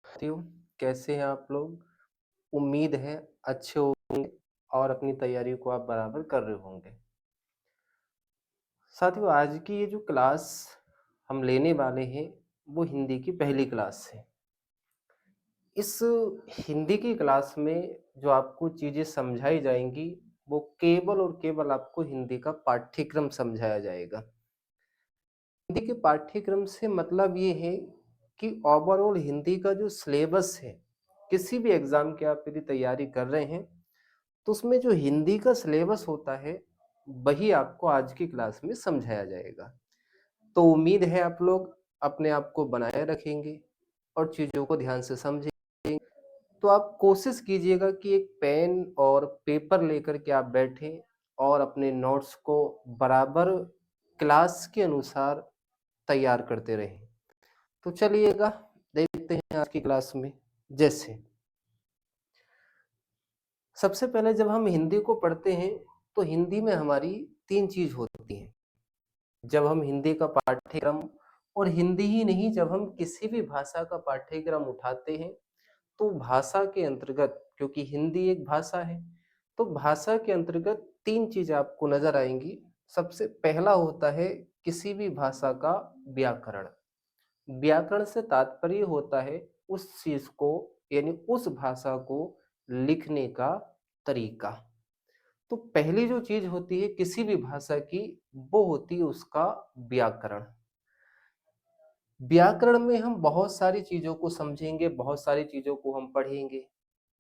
साथियों, कैसे हैं आप लोग? उम्मीद है अच्छे होंगे और अपनी तैयारी को आप बराबर कर रहे होंगे। साथियों, आज की ये जो क्लास हम लेने वाले हैं, वो हिंदी की पहली क्लास है। इस हिंदी की क्लास में जो आपको चीज़ें समझाई जाएँगी, वो केवल और केवल आपको हिंदी का पाठ्यक्रम समझाया जाएगा। हिंदी के पाठ्यक्रम से मतलब ये है कि ओवरऑल हिंदी का जो सिलेबस है, किसी भी एग्ज़ाम की आप यदि तैयारी कर रहे हैं, तो उसमें जो हिंदी का सिलेबस होता है, वही आपको आज की क्लास में समझाया जाएगा। तो उम्मीद है आप लोग अपने आप को बनाए रखेंगे और चीज़ों को ध्यान से समझेंगे। तो आप कोशिश कीजिएगा कि एक पेन और पेपर लेकर के आप बैठें और अपने नोट्स को बराबर क्लास के अनुसार तैयार करते रहें। तो चलिएगा देखते हैं आज की क्लास में। जैसे सबसे पहले जब हम हिंदी को पढ़ते हैं, तो हिंदी में हमारी 3 चीज़ होती हैं। जब हम हिंदी का पाठ्यक्रम और हिंदी ही नहीं, जब हम किसी भी भाषा का पाठ्यक्रम उठाते हैं, तो भाषा के अंतर्गत, क्योंकि हिंदी एक भाषा है, तो भाषा के अंतर्गत 3 चीज़ आपको नज़र आएँगी। सबसे पहला होता है किसी भी भाषा का व्याकरण। व्याकरण से तात्पर्य होता है उस चीज़ को, यानी उस भाषा को लिखने का तरीका। तो पहली जो चीज़ होती है किसी भी भाषा की, वो होती है उसका व्याकरण। व्याकरण में हम बहुत सारी चीज़ों को समझेंगे, बहुत सारी चीज़ों को हम पढ़ेंगे।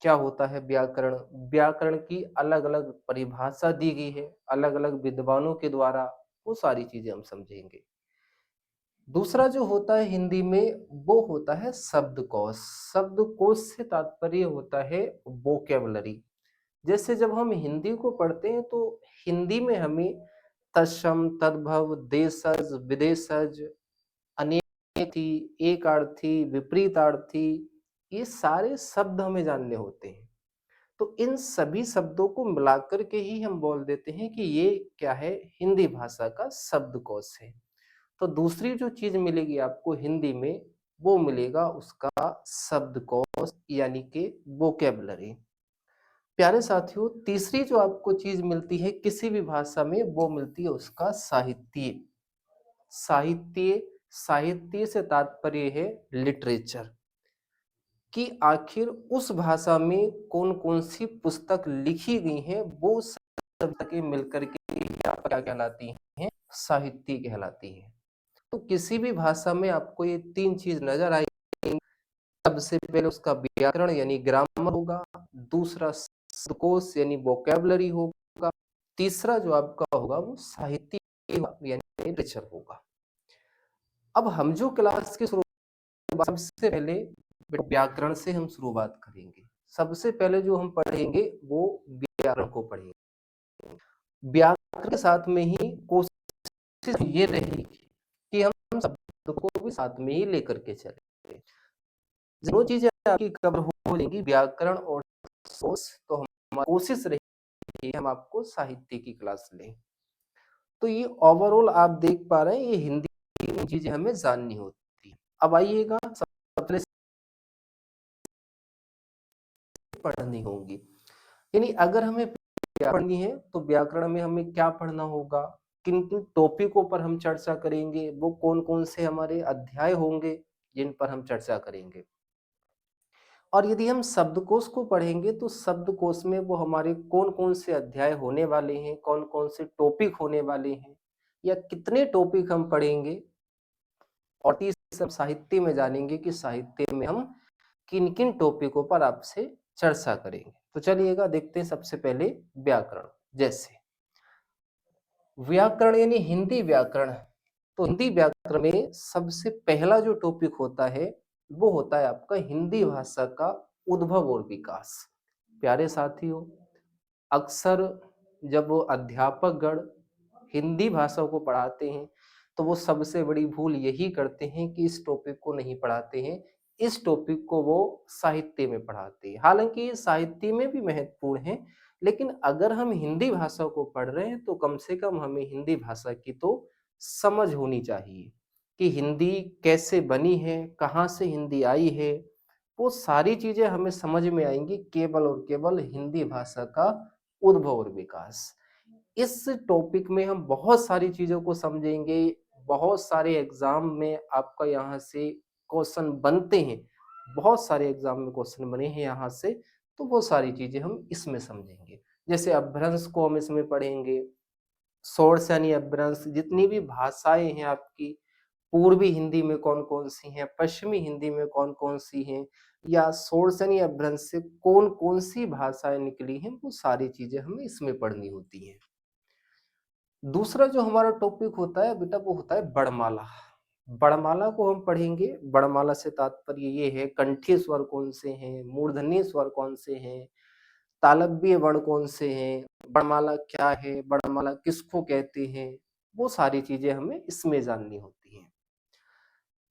क्या होता है व्याकरण? व्याकरण की अलग-अलग परिभाषा दी गई है, अलग-अलग विद्वानों के द्वारा, वो सारी चीज़ें हम समझेंगे। दूसरा जो होता है हिंदी में, वो होता है शब्दकोश। शब्दकोश से तात्पर्य होता है वोकैब्युलरी। जैसे जब हम हिंदी को पढ़ते हैं, तो हिंदी में हमें तत्सम, तद्भव, देशज, विदेशज, अनेकार्थी, एकार्थी, विपरीतार्थी, ये सारे शब्द हमें जानने होते हैं। तो इन सभी शब्दों को मिलाकर के ही हम बोल देते हैं कि ये क्या है, हिंदी भाषा का शब्दकोश है। तो दूसरी जो चीज़ मिलेगी आपको हिंदी में, वो मिलेगा उसका शब्दकोश, यानी कि वोकैब्युलरी। प्यारे साथियों, तीसरी जो आपको चीज़ मिलती है किसी भी भाषा में, वो मिलती है उसका साहित्य। साहित्य, साहित्य से तात्पर्य है लिटरेचर, कि आखिर उस भाषा में कौन-कौन सी पुस्तक लिखी गई हैं, वो सब पुस्तकें मिलकर के क्या कहलाती हैं? साहित्य कहलाती हैं। तो किसी भी भाषा में आपको ये 3 चीज़ नज़र आएँगी। सबसे पहले उसका व्याकरण यानी ग्रामर होगा, दूसरा शब्दकोश यानी वोकैब्युलरी होगा, तीसरा जो आपका होगा वो साहित्य यानी लिटरेचर होगा। अब हम जो क्लास की शुरुआत, सबसे पहले व्याकरण से हम शुरुआत करेंगे। सबसे पहले जो हम पढ़ेंगे वो व्याकरण को पढ़ेंगे। व्याकरण के साथ में ही कोशिश ये रहेगी कि हम शब्द को भी साथ में ही लेकर के चलें। दोनों चीज़ें आपकी कवर हो जाएँगी, व्याकरण और सोच। तो हमारी कोशिश रहेगी हम आपको साहित्य की क्लास लें। तो ये ओवरऑल आप देख पा रहे हैं, ये हिंदी की चीज़ें हमें जाननी होती हैं। अब आइएगा, सबसे पहले पढ़नी होंगी। यानी अगर हमें व्याकरण पढ़नी है, तो व्याकरण में हमें क्या पढ़ना होगा? किन-किन टॉपिकों पर हम चर्चा करेंगे? वो कौन-कौन से हमारे अध्याय होंगे, जिन पर हम चर्चा करेंगे? और यदि हम शब्दकोश को पढ़ेंगे, तो शब्दकोश में वो हमारे कौन-कौन से अध्याय होने वाले हैं, कौन-कौन से टॉपिक होने वाले हैं, या कितने टॉपिक हम पढ़ेंगे, और ये सब साहित्य में जानेंगे कि साहित्य में हम किन-किन टॉपिकों पर आपसे चर्चा करेंगे। तो चलिएगा देखते हैं सबसे पहले व्याकरण। जैसे व्याकरण यानी हिंदी व्याकरण। तो हिंदी व्याकरण में सबसे पहला जो टॉपिक होता है, वो होता है आपका हिंदी भाषा का उद्भव और विकास। प्यारे साथियों, अक्सर जब वो अध्यापकगण हिंदी भाषा को पढ़ाते हैं, तो वो सबसे बड़ी भूल यही करते हैं कि इस टॉपिक को नहीं पढ़ाते हैं, इस टॉपिक को वो साहित्य में पढ़ाते हैं। हालाँकि ये साहित्य में भी महत्वपूर्ण है, लेकिन अगर हम हिंदी भाषा को पढ़ रहे हैं तो कम से कम हमें हिंदी भाषा की तो समझ होनी चाहिए कि हिंदी कैसे बनी है, कहाँ से हिंदी आई है। वो सारी चीज़ें हमें समझ में आएँगी केवल और केवल हिंदी भाषा का उद्भव और विकास। इस टॉपिक में हम बहुत सारी चीज़ों को समझेंगे, बहुत सारे एग्ज़ाम में आपका यहाँ से क्वेश्चन बनते हैं, बहुत सारे एग्ज़ाम में क्वेश्चन बने हैं यहाँ से, तो वो सारी चीज़ें हम इसमें समझेंगे। जैसे अपभ्रंश को हम इसमें पढ़ेंगे, सोर्स यानी अपभ्रंश, जितनी भी भाषाएँ हैं आपकी, पूर्वी हिंदी में कौन-कौन सी हैं, पश्चिमी हिंदी में कौन-कौन सी हैं, या सोर्स यानी अपभ्रंश से कौन-कौन सी भाषाएँ निकली हैं, वो सारी चीज़ें हमें इसमें पढ़नी होती हैं। दूसरा जो हमारा टॉपिक होता है बेटा वो होता है वर्णमाला। वर्णमाला को हम पढ़ेंगे। वर्णमाला से तात्पर्य ये है कंठी स्वर कौन से हैं, मूर्धन्य स्वर कौन से हैं, तालव्य वर्ण कौन से हैं, वर्णमाला क्या है, वर्णमाला किसको कहते हैं, वो सारी चीजें हमें इसमें जाननी होती हैं।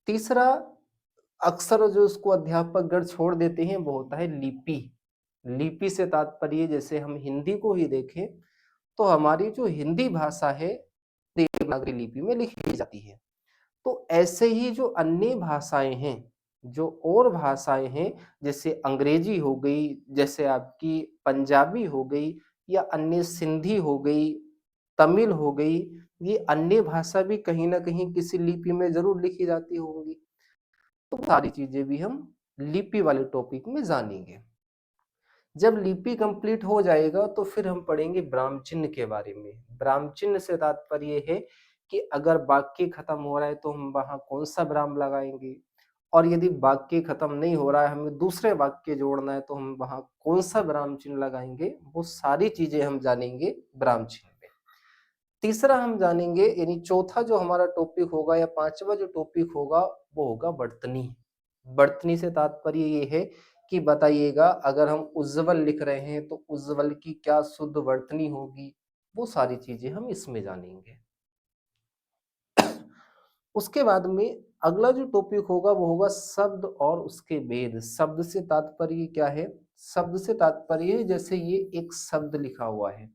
तीसरा, अक्सर जो उसको अध्यापक गण छोड़ देते हैं वो होता है लिपि। लिपि से तात्पर्य जैसे हम हिंदी को ही देखें तो हमारी जो हिंदी भाषा है देवनागरी लिपि में लिखी जाती है। तो ऐसे ही जो अन्य भाषाएं हैं, जो और भाषाएं हैं, जैसे अंग्रेजी हो गई, जैसे आपकी पंजाबी हो गई, या अन्य सिंधी हो गई, तमिल हो गई, ये अन्य भाषा भी कहीं ना कहीं किसी लिपि में जरूर लिखी जाती होंगी। तो सारी चीजें भी हम लिपि वाले टॉपिक में जानेंगे। जब लिपि कंप्लीट हो जाएगा तो फिर हम पढ़ेंगे ब्राह्म चिन्ह के बारे में। ब्राह्म चिन्ह से तात्पर्य है कि अगर वाक्य खत्म हो रहा है तो हम वहां कौन सा ब्राह्म लगाएंगे, और यदि वाक्य खत्म नहीं हो रहा है, हमें दूसरे वाक्य जोड़ना है, तो हम वहां कौन सा ब्राह्म चिन्ह लगाएंगे। वो सारी चीजें हम जानेंगे ब्राह्म चिन्ह में। तीसरा हम जानेंगे, यानी चौथा जो हमारा टॉपिक होगा या पांचवा जो टॉपिक होगा वो होगा वर्तनी। वर्तनी से तात्पर्य ये है कि बताइएगा अगर हम उज्ज्वल लिख रहे हैं तो उज्ज्वल की क्या शुद्ध वर्तनी होगी। वो सारी चीजें हम इसमें जानेंगे। उसके बाद में अगला जो टॉपिक होगा वो होगा शब्द और उसके भेद। शब्द से तात्पर्य क्या है? शब्द से तात्पर्य है जैसे ये एक शब्द लिखा हुआ है,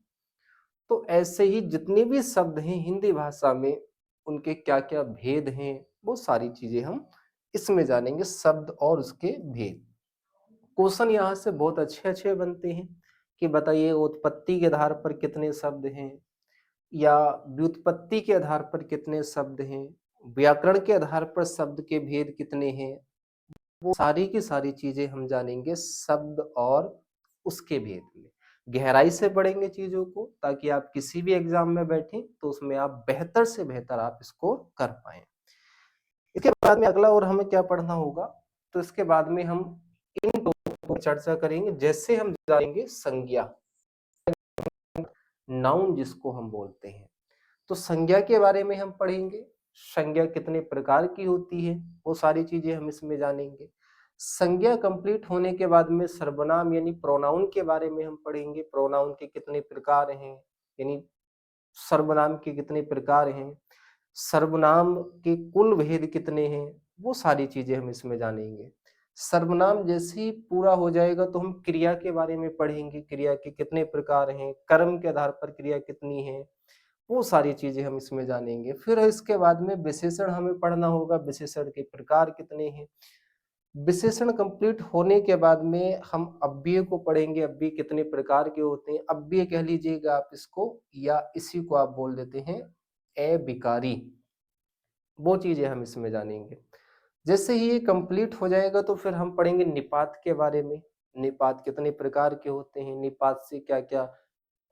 तो ऐसे ही जितने भी शब्द हैं हिंदी भाषा में उनके क्या क्या भेद हैं, वो सारी चीजें हम इसमें जानेंगे, शब्द और उसके भेद। क्वेश्चन यहाँ से बहुत अच्छे अच्छे बनते हैं कि बताइए उत्पत्ति के आधार पर कितने शब्द हैं, या व्युत्पत्ति के आधार पर कितने शब्द हैं, व्याकरण के आधार पर शब्द के भेद कितने हैं। वो सारी की सारी चीजें हम जानेंगे शब्द और उसके भेद में। गहराई से पढ़ेंगे चीजों को, ताकि आप किसी भी एग्जाम में बैठें तो उसमें आप बेहतर से बेहतर आप इसको कर पाए। इसके बाद में अगला और हमें क्या पढ़ना होगा, तो इसके बाद में हम इन टॉपिक पर चर्चा करेंगे। जैसे हम जानेंगे संज्ञा, नाउन जिसको हम बोलते हैं, तो संज्ञा के बारे में हम पढ़ेंगे। संज्ञा कितने प्रकार की होती है, वो सारी चीजें हम इसमें जानेंगे। संज्ञा कंप्लीट होने के बाद में सर्वनाम यानी प्रोनाउन के बारे में हम पढ़ेंगे। प्रोनाउन के कितने प्रकार हैं, यानी सर्वनाम के कितने प्रकार हैं, सर्वनाम के कुल भेद कितने हैं, वो सारी चीजें हम इसमें जानेंगे। सर्वनाम जैसे ही पूरा हो जाएगा तो हम क्रिया के बारे में पढ़ेंगे। क्रिया के कितने प्रकार हैं, कर्म के आधार पर क्रिया कितनी है, वो सारी चीजें हम इसमें जानेंगे। फिर इसके बाद में विशेषण हमें पढ़ना होगा, विशेषण के प्रकार कितने हैं। विशेषण कंप्लीट होने के बाद में हम अव्यय को पढ़ेंगे। अव्यय कितने प्रकार के होते हैं, अव्यय कह लीजिएगा आप इसको, या इसी को आप बोल देते हैं अविकारी। वो चीजें हम इसमें जानेंगे। जैसे ही ये कंप्लीट हो जाएगा तो फिर हम पढ़ेंगे निपात के बारे में। निपात कितने प्रकार के होते हैं, निपात से क्या क्या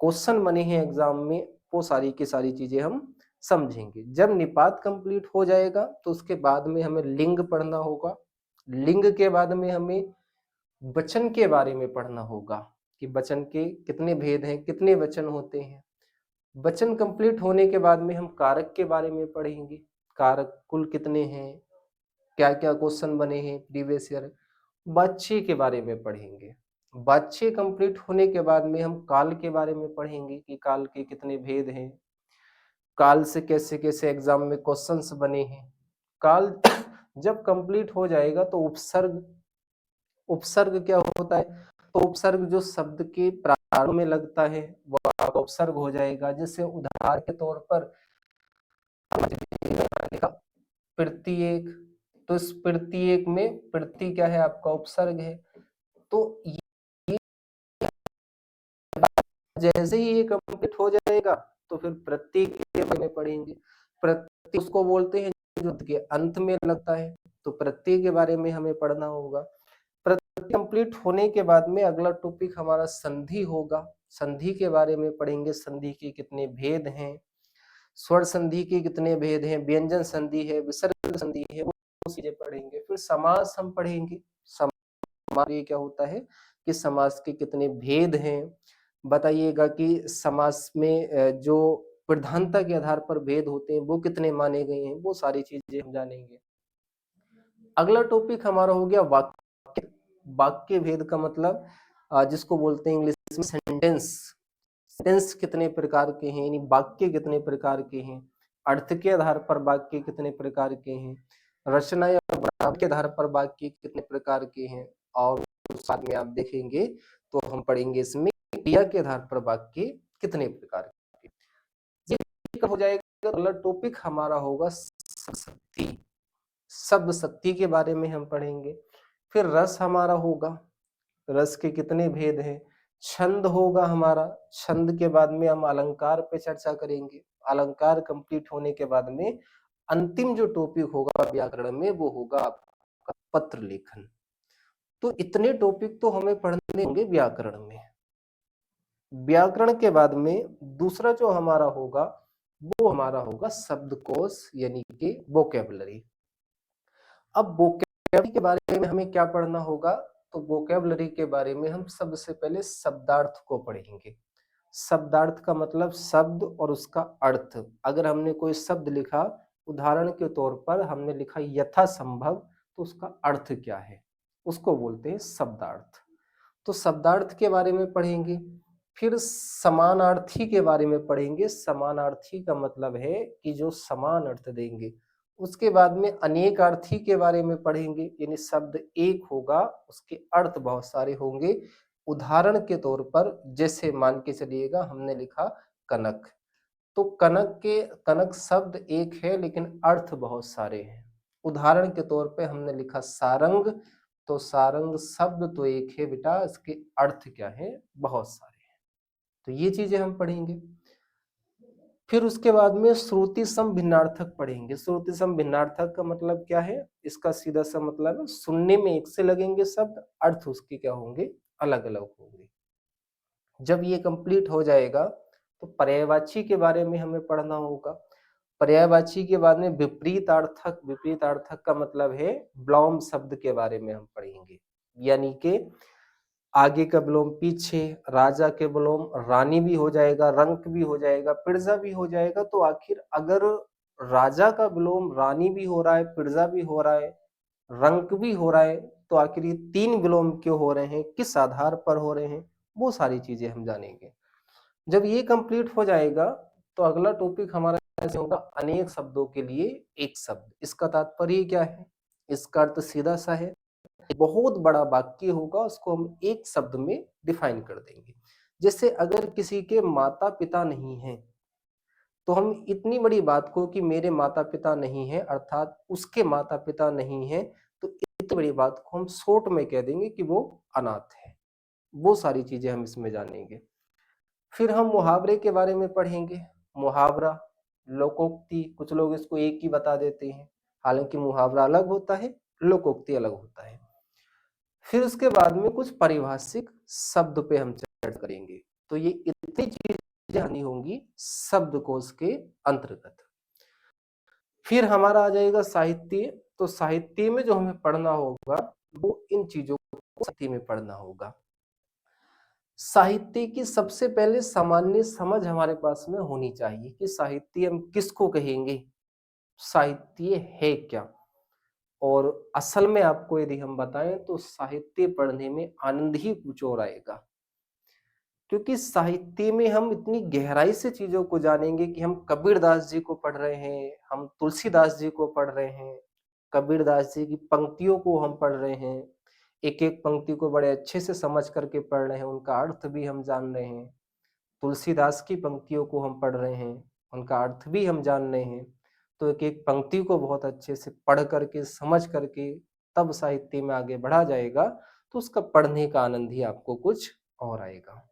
क्वेश्चन बने हैं एग्जाम में, वो सारी की सारी चीजें हम समझेंगे। जब निपात कंप्लीट हो जाएगा तो उसके बाद में हमें लिंग पढ़ना होगा। लिंग के बाद में हमें वचन के बारे में पढ़ना होगा कि वचन के कितने भेद हैं, कितने वचन होते हैं। वचन कंप्लीट होने के बाद में हम कारक के बारे में पढ़ेंगे। कारक कुल कितने हैं, क्या क्या क्वेश्चन बने हैं प्रीवियस ईयर। वाच्य के बारे में पढ़ेंगे। वाच्य कंप्लीट होने के बाद में हम काल के बारे में पढ़ेंगे कि काल के कितने भेद हैं, काल से कैसे कैसे एग्जाम में क्वेश्चंस बने हैं। काल जब कंप्लीट हो जाएगा तो उपसर्ग, उपसर्ग क्या होता है, तो उपसर्ग जो शब्द के उदाहरणों में लगता है वो आपका उपसर्ग हो जाएगा। जैसे उदाहरण के तौर पर लिखा प्रत्येक, तो इस प्रत्येक में प्रति क्या है आपका उपसर्ग है। तो ये जैसे ही ये कंप्लीट हो जाएगा तो फिर प्रत्येक के बारे में पढ़ेंगे। प्रत्येक उसको बोलते हैं जो के अंत में लगता है, तो प्रत्येक के बारे में हमें पढ़ना होगा। प्रत्येक कंप्लीट होने के बाद में अगला टॉपिक हमारा संधि होगा। संधि के बारे में पढ़ेंगे, संधि के कितने भेद हैं, स्वर संधि के कितने भेद हैं, व्यंजन संधि है, विसर्ग संधि है, वो चीजें पढ़ेंगे। फिर समास हम पढ़ेंगे। समास ये क्या होता है कि समास के कितने भेद हैं, बताइएगा कि समास में जो प्रधानता के आधार पर भेद होते हैं वो कितने माने गए हैं, वो सारी चीजें हम जानेंगे। अगला टॉपिक हमारा हो गया वाक्य। वाक्य भेद का मतलब जिसको बोलते हैं इंग्लिश में सेंटेंस। सेंटेंस कितने प्रकार के हैं, यानी वाक्य कितने प्रकार के हैं, अर्थ के आधार पर वाक्य कितने प्रकार के हैं, रचना या बनावट के आधार पर वाक्य कितने प्रकार के हैं, और साथ में आप देखेंगे तो हम पढ़ेंगे इसमें क्रिया के आधार पर वाक्य कितने प्रकार के। ये हो जाएगा। अगला टॉपिक हमारा होगा शक्ति। शब्द शक्ति के बारे में हम पढ़ेंगे। फिर रस हमारा होगा, रस के कितने भेद हैं। छंद होगा हमारा, छंद के बाद में हम अलंकार पे चर्चा करेंगे। अलंकार कंप्लीट होने के बाद में अंतिम जो टॉपिक होगा व्याकरण में वो होगा आपका पत्र लेखन। तो इतने टॉपिक तो हमें पढ़ने होंगे व्याकरण में। व्याकरण के बाद में दूसरा जो हमारा होगा वो हमारा होगा शब्दकोश, यानी कि वोकैबुलरी। अब वोकैबुलरी के बारे में हमें क्या पढ़ना होगा, तो वोकैबुलरी के बारे में हम सबसे पहले शब्दार्थ को पढ़ेंगे। शब्दार्थ का मतलब शब्द और उसका अर्थ। अगर हमने कोई शब्द लिखा, उदाहरण के तौर पर हमने लिखा यथासंभव, तो उसका अर्थ क्या है, उसको बोलते हैं शब्दार्थ। तो शब्दार्थ के बारे में पढ़ेंगे। फिर समानार्थी के बारे में पढ़ेंगे। समानार्थी का मतलब है कि जो समान अर्थ देंगे। उसके बाद में अनेकार्थी के बारे में पढ़ेंगे, यानी शब्द एक होगा उसके अर्थ बहुत सारे होंगे। उदाहरण के तौर पर जैसे मान के चलिएगा हमने लिखा कनक, तो कनक शब्द एक है लेकिन अर्थ बहुत सारे हैं। उदाहरण के तौर पे हमने लिखा सारंग, तो सारंग शब्द तो एक है बेटा, इसके अर्थ क्या है, बहुत सारे हैं। तो ये चीजें हम पढ़ेंगे। फिर उसके बाद में श्रुति सम भिन्नार्थक पढ़ेंगे। श्रुति सम भिन्नार्थक का मतलब क्या है, इसका सीधा सा मतलब है सुनने में एक से लगेंगे शब्द, अर्थ उसके क्या होंगे, अलग अलग होंगे। जब ये कंप्लीट हो जाएगा तो पर्यायवाची के बारे में हमें पढ़ना होगा। पर्यायवाची के बाद में विपरीतार्थक। विपरीतार्थक का मतलब है विलोम शब्द के बारे में हम पढ़ेंगे, यानी कि आगे का विलोम पीछे, राजा के विलोम रानी भी हो जाएगा, रंक भी हो जाएगा, पिर्जा भी हो जाएगा। तो आखिर अगर राजा का विलोम रानी भी हो रहा है, पिर्जा भी हो रहा है, रंक भी हो रहा है, तो आखिर ये तीन विलोम क्यों हो रहे हैं, किस आधार पर हो रहे हैं, वो सारी चीजें हम जानेंगे। जब ये कंप्लीट हो जाएगा तो अगला टॉपिक हमारा ऐसे होगा अनेक शब्दों के लिए एक शब्द। इसका तात्पर्य क्या है, इसका अर्थ सीधा सा है, बहुत बड़ा वाक्य होगा उसको हम एक शब्द में डिफाइन कर देंगे। जैसे अगर किसी के माता पिता नहीं हैं, तो हम इतनी बड़ी बात को कि मेरे माता पिता नहीं है अर्थात उसके माता पिता नहीं है, तो इतनी बड़ी बात को हम शॉर्ट में कह देंगे कि वो अनाथ है। वो सारी चीजें हम इसमें जानेंगे। फिर हम मुहावरे के बारे में पढ़ेंगे। मुहावरा, लोकोक्ति, कुछ लोग इसको एक ही बता देते हैं, हालांकि मुहावरा अलग होता है, लोकोक्ति अलग होता है। फिर उसके बाद में कुछ पारिभाषिक शब्द पे हम चर्चा करेंगे। तो ये इतनी चीजें आनी होंगी शब्दकोश के अंतर्गत। फिर हमारा आ जाएगा साहित्य। तो साहित्य में जो हमें पढ़ना होगा वो इन चीजों को साहित्य में पढ़ना होगा। साहित्य की सबसे पहले सामान्य समझ हमारे पास में होनी चाहिए कि साहित्य हम किसको कहेंगे, साहित्य है क्या। और असल में आपको यदि हम बताएं तो साहित्य पढ़ने में आनंद ही कुछ और आएगा, क्योंकि साहित्य में हम इतनी गहराई से चीजों को जानेंगे कि हम कबीरदास जी को पढ़ रहे हैं, हम तुलसीदास जी को पढ़ रहे हैं, कबीरदास जी की पंक्तियों को हम पढ़ रहे हैं, एक-एक पंक्ति को बड़े अच्छे से समझ करके पढ़ रहे हैं, उनका अर्थ भी हम जान रहे हैं। तुलसीदास की पंक्तियों को हम पढ़ रहे हैं, उनका अर्थ भी हम जान रहे हैं। तो एक-एक पंक्ति को बहुत अच्छे से पढ़ करके, समझ करके तब साहित्य में आगे बढ़ा जाएगा, तो उसका पढ़ने का आनंद ही आपको कुछ और आएगा।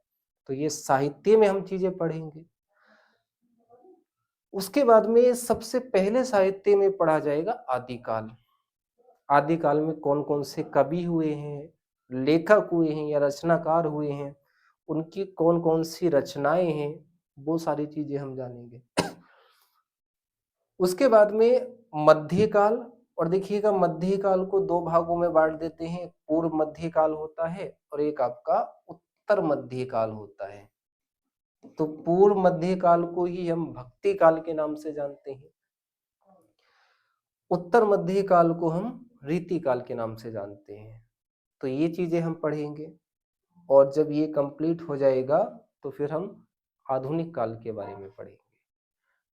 तो ये साहित्य में हम चीज़ें पढ़ेंगे। उसके बाद में सबसे पहले साहित्य में पढ़ा जाएगा आदिकाल। आदिकाल में कौन-कौन से कवि हुए हैं, लेखक हुए हैं या रचनाकार हुए हैं, उनकी कौन-कौन सी रचनाएँ हैं, वो सारी चीज़ें हम जानेंगे। उसके बाद में मध्यकाल, और देखिएगा मध्यकाल को 2 भागों में बाँट देते हैं, पूर्व मध्यकाल होता है और एक आपका उत्तर मध्यकाल होता है। तो पूर्व मध्यकाल को ही हम भक्ति काल के नाम से जानते हैं। उत्तर मध्यकाल को हम रीतिकाल के नाम से जानते हैं। तो ये चीज़ें हम पढ़ेंगे और जब ये कंप्लीट हो जाएगा तो फिर हम आधुनिक काल के बारे में पढ़ेंगे।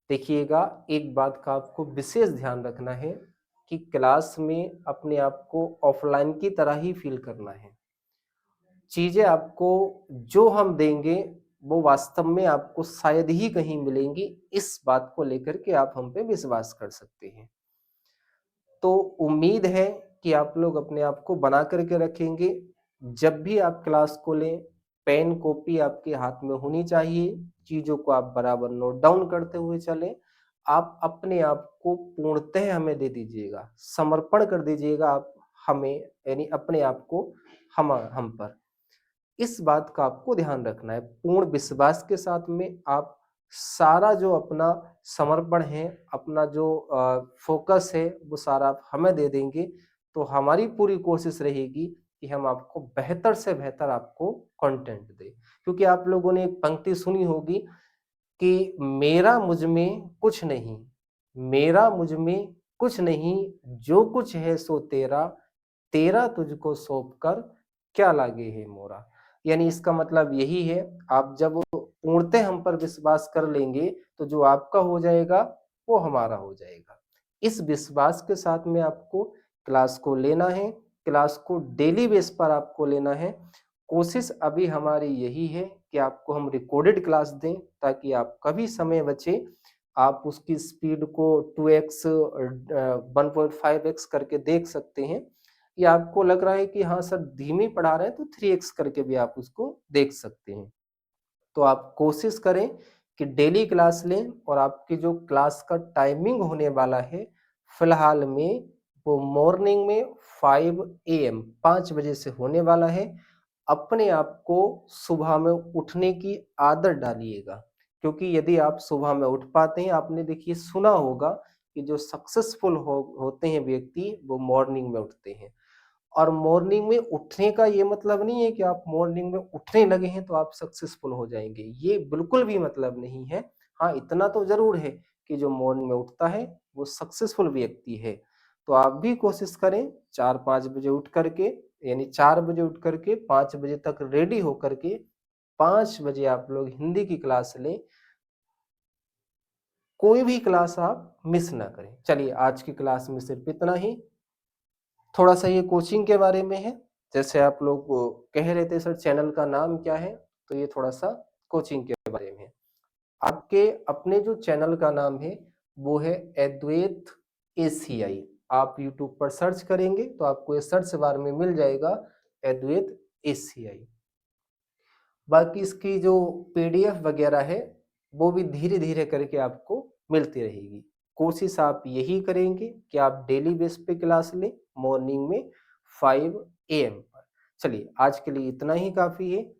देखिएगा, एक बात का आपको विशेष ध्यान रखना है कि क्लास में अपने आप को ऑफलाइन की तरह ही फ़ील करना है। चीज़ें आपको जो हम देंगे वो वास्तव में आपको शायद ही कहीं मिलेंगी, इस बात को लेकर के आप हम पे विश्वास कर सकते हैं। तो उम्मीद है कि आप लोग अपने आप को बना करके रखेंगे। जब भी आप क्लास को लें, पेन कॉपी आपके हाथ में होनी चाहिए, चीज़ों को आप बराबर नोट डाउन करते हुए चलें। आप अपने आप को पूर्णतः हमें दे दीजिएगा, समर्पण कर दीजिएगा आप हमें, यानी अपने आप को हम पर। इस बात का आपको ध्यान रखना है। पूर्ण विश्वास के साथ में आप सारा जो अपना समर्पण है, अपना जो फ़ोकस है, वो सारा आप हमें दे देंगे, तो हमारी पूरी कोशिश रहेगी कि हम आपको बेहतर से बेहतर आपको कंटेंट दें। क्योंकि आप लोगों ने एक पंक्ति सुनी होगी कि मेरा मुझ में कुछ नहीं, मेरा मुझ में कुछ नहीं, जो कुछ है सो तेरा, तेरा तुझको सौंप कर क्या लागे है मोरा। यानी इसका मतलब यही है, आप जब पूर्णतः हम पर विश्वास कर लेंगे, तो जो आपका हो जाएगा, वो हमारा हो जाएगा। इस विश्वास के साथ में आपको क्लास को लेना है, क्लास को डेली बेस पर आपको लेना है। कोशिश अभी हमारी यही है कि आपको हम रिकॉर्डेड क्लास दें, ताकि आपका भी समय बचे। आप उसकी स्पीड को 2x 1.5x करके देख सकते हैं, या आपको लग रहा है कि हाँ सर धीमे पढ़ा रहे हैं, तो 3x करके भी आप उसको देख सकते हैं। तो आप कोशिश करें कि डेली क्लास लें, और आपकी जो क्लास का टाइमिंग होने वाला है, फिलहाल में वो मॉर्निंग में 5 AM 5 बजे से होने वाला है। अपने आप को सुबह में उठने की आदत डालिएगा, क्योंकि यदि आप सुबह में उठ पाते हैं, आपने देखिए सुना होगा कि जो सक्सेसफुल होते हैं व्यक्ति, वो मॉर्निंग में उठते हैं। और मॉर्निंग में उठने का ये मतलब नहीं है कि आप मॉर्निंग में उठने लगे हैं तो आप सक्सेसफुल हो जाएँगे, ये बिल्कुल भी मतलब नहीं है। हाँ, इतना तो ज़रूर है कि जो मॉर्निंग में उठता है, वो सक्सेसफुल व्यक्ति है। तो आप भी कोशिश करें 4-5 बजे उठ कर के, यानी 4 बजे उठ कर के 5 बजे तक रेडी होकर के 5 बजे आप लोग हिंदी की क्लास लें। कोई भी क्लास आप मिस ना करें। चलिए, आज की क्लास में सिर्फ इतना ही। थोड़ा-सा ये कोचिंग के बारे में है। जैसे आप लोग कह रहे थे सर चैनल का नाम क्या है? तो ये थोड़ा-सा कोचिंग के बारे में है। आपके अपने जो चैनल का नाम है, वो है अद्वैत एसीआई। आप यूट्यूब पर सर्च करेंगे तो आपको ये सर्च बार में मिल जाएगा, अद्वैत एसीआई। बाकी इसकी जो पीडीएफ वगैरह है, वो भी धीरे-धीरे करके आपको मिलती रहेगी। कोशिश आप यही करेंगे कि आप डेली बेस पे क्लास लें, मॉर्निंग में 5 AM पर। चलिए, आज के लिए इतना ही काफ़ी है।